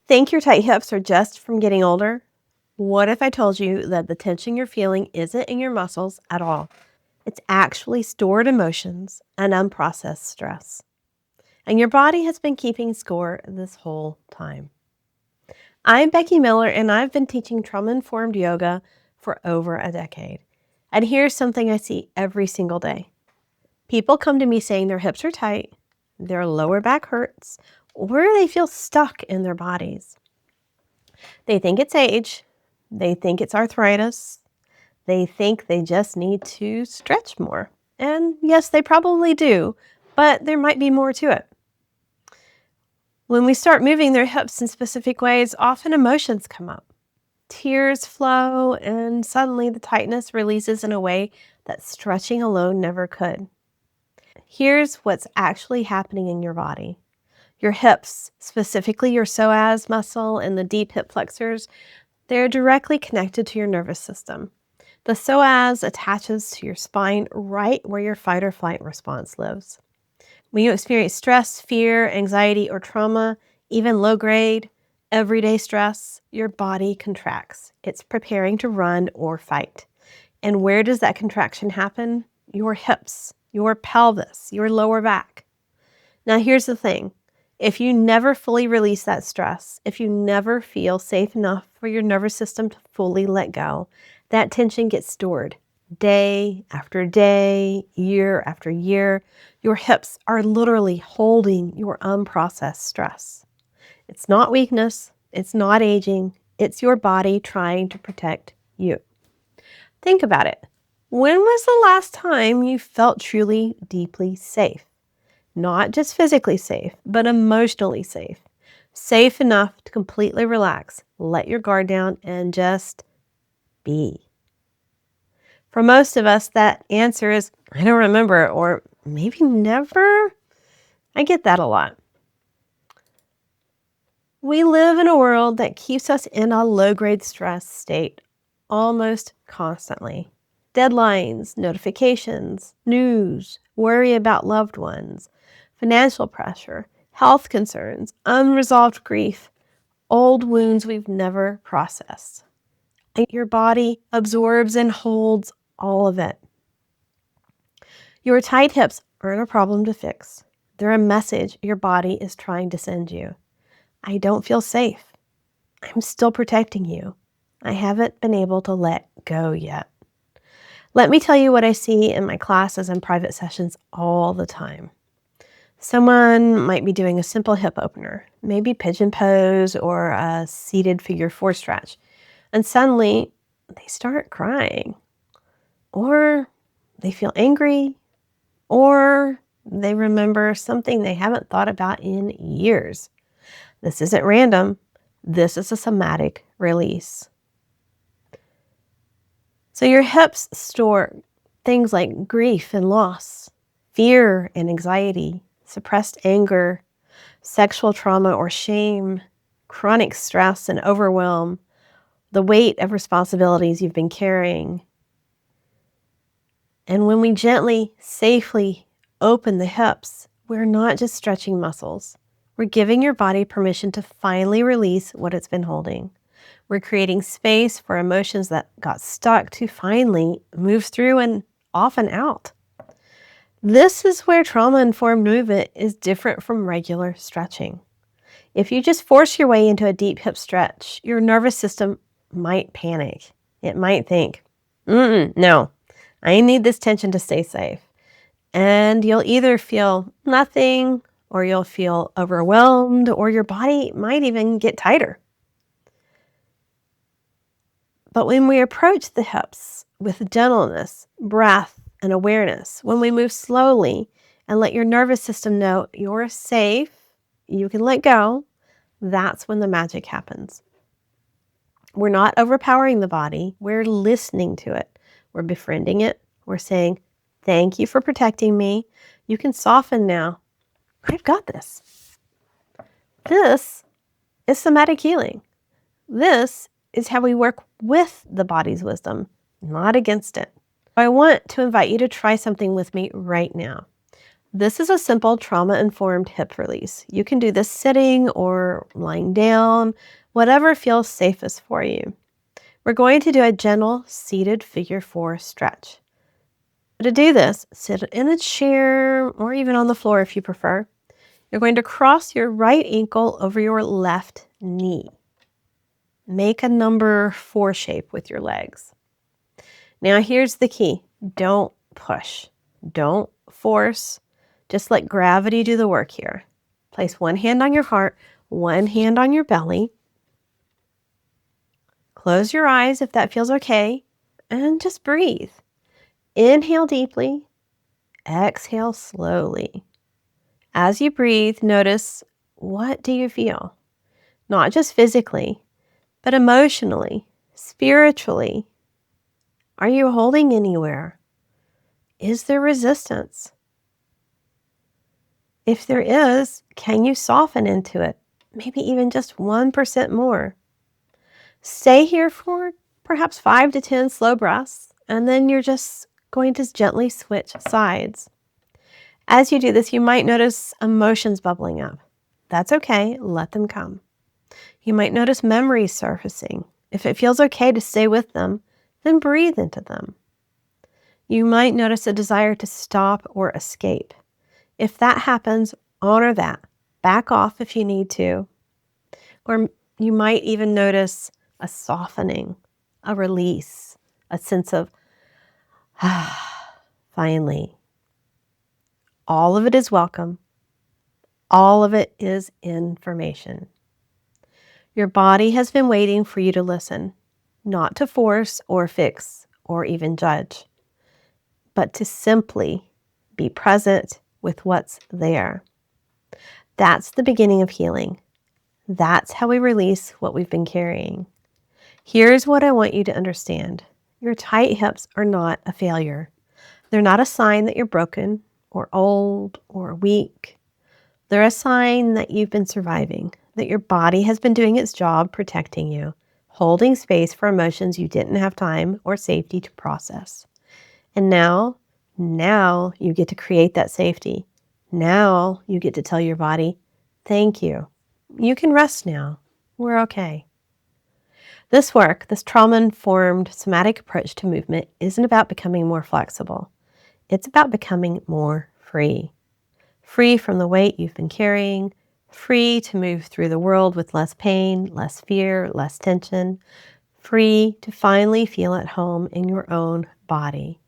Think your tight hips are just from getting older? What if I told you that the tension you're feeling isn't in your muscles at all? It's actually stored emotions and unprocessed stress. And your body has been keeping score this whole time. I'm Becky Miller, and I've been teaching trauma-informed yoga for over a decade. And here's something I see every single day. People come to me saying their hips are tight, their lower back hurts, or they feel stuck in their bodies. They think it's age. They think it's arthritis. They think they just need to stretch more. And yes, they probably do, but there might be more to it. When we start moving their hips in specific ways, often emotions come up. Tears flow, and suddenly the tightness releases in a way that stretching alone never could. Here's what's actually happening in your body. Your hips, specifically your psoas muscle and the deep hip flexors, they're directly connected to your nervous system. The psoas attaches to your spine right where your fight or flight response lives. When you experience stress, fear, anxiety, or trauma, even low-grade, everyday stress, your body contracts. It's preparing to run or fight. And where does that contraction happen? Your hips, your pelvis, your lower back. Now here's the thing. If you never fully release that stress, if you never feel safe enough for your nervous system to fully let go, that tension gets stored day after day, year after year. Your hips are literally holding your unprocessed stress. It's not weakness. It's not aging. It's your body trying to protect you. Think about it. When was the last time you felt truly, deeply safe? Not just physically safe, but emotionally safe. Safe enough to completely relax, let your guard down, and just be. For most of us, that answer is, I don't remember, or maybe never. I get that a lot. We live in a world that keeps us in a low-grade stress state almost constantly. Deadlines, notifications, news, worry about loved ones, financial pressure, health concerns, unresolved grief, old wounds we've never processed. And your body absorbs and holds all of it. Your tight hips aren't a problem to fix. They're a message your body is trying to send you. I don't feel safe. I'm still protecting you. I haven't been able to let go yet. Let me tell you what I see in my classes and private sessions all the time. Someone might be doing a simple hip opener, maybe pigeon pose or a seated figure 4 stretch, and suddenly they start crying, or they feel angry, or they remember something they haven't thought about in years. This isn't random. This is a somatic release. So your hips store things like grief and loss, fear and anxiety, suppressed anger, sexual trauma or shame, chronic stress and overwhelm, the weight of responsibilities you've been carrying. And when we gently, safely open the hips, we're not just stretching muscles. We're giving your body permission to finally release what it's been holding. We're creating space for emotions that got stuck to finally move through and off and out. This is where trauma-informed movement is different from regular stretching. If you just force your way into a deep hip stretch, your nervous system might panic. It might think, no, I need this tension to stay safe. And you'll either feel nothing, or you'll feel overwhelmed, or your body might even get tighter. But when we approach the hips with gentleness, breath, and awareness, when we move slowly and let your nervous system know you're safe, you can let go, that's when the magic happens. We're not overpowering the body. We're listening to it. We're befriending it. We're saying, thank you for protecting me. You can soften now. I've got this. This is somatic healing. This is how we work with the body's wisdom, not against it. I want to invite you to try something with me right now. This is a simple trauma-informed hip release. You can do this sitting or lying down, whatever feels safest for you. We're going to do a gentle seated figure 4 stretch. To do this, sit in a chair or even on the floor if you prefer. You're going to cross your right ankle over your left knee. Make a number 4 shape with your legs. Now here's the key. Don't push. Don't force. Just let gravity do the work here. Place one hand on your heart, one hand on your belly. Close your eyes if that feels okay, and just breathe. Inhale deeply, exhale slowly. As you breathe, notice, what do you feel? Not just physically, but emotionally, spiritually. Are you holding anywhere? Is there resistance? If there is, can you soften into it? Maybe even just 1% more. Stay here for perhaps 5 to 10 slow breaths, and then you're just going to gently switch sides. As you do this, you might notice emotions bubbling up. That's okay, let them come. You might notice memories surfacing. If it feels okay to stay with them, then breathe into them. You might notice a desire to stop or escape. If that happens, honor that. Back off if you need to. Or you might even notice a softening, a release, a sense of, finally. All of it is welcome. All of it is information. Your body has been waiting for you to listen, not to force or fix or even judge, but to simply be present with what's there. That's the beginning of healing. That's how we release what we've been carrying. Here's what I want you to understand. Your tight hips are not a failure. They're not a sign that you're broken or old or weak. They're a sign that you've been surviving, that your body has been doing its job protecting you, holding space for emotions you didn't have time or safety to process. And now you get to create that safety. Now you get to tell your body, thank you. You can rest now. We're okay. This work, this trauma-informed somatic approach to movement, isn't about becoming more flexible. It's about becoming more free. Free from the weight you've been carrying, free to move through the world with less pain, less fear, less tension, free to finally feel at home in your own body.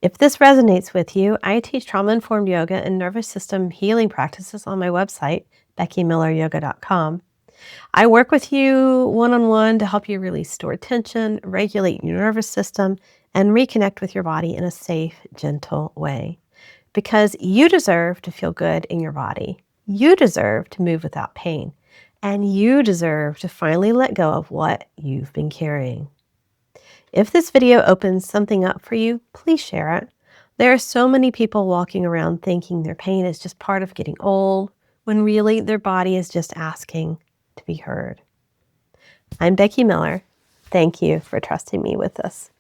If this resonates with you, I teach trauma-informed yoga and nervous system healing practices on my website, beckymilleryoga.com. I work with you one-on-one to help you release stored tension, regulate your nervous system, and reconnect with your body in a safe, gentle way. Because you deserve to feel good in your body. You deserve to move without pain. And you deserve to finally let go of what you've been carrying. If this video opens something up for you, please share it. There are so many people walking around thinking their pain is just part of getting old, when really their body is just asking to be heard. I'm Becky Miller. Thank you for trusting me with this.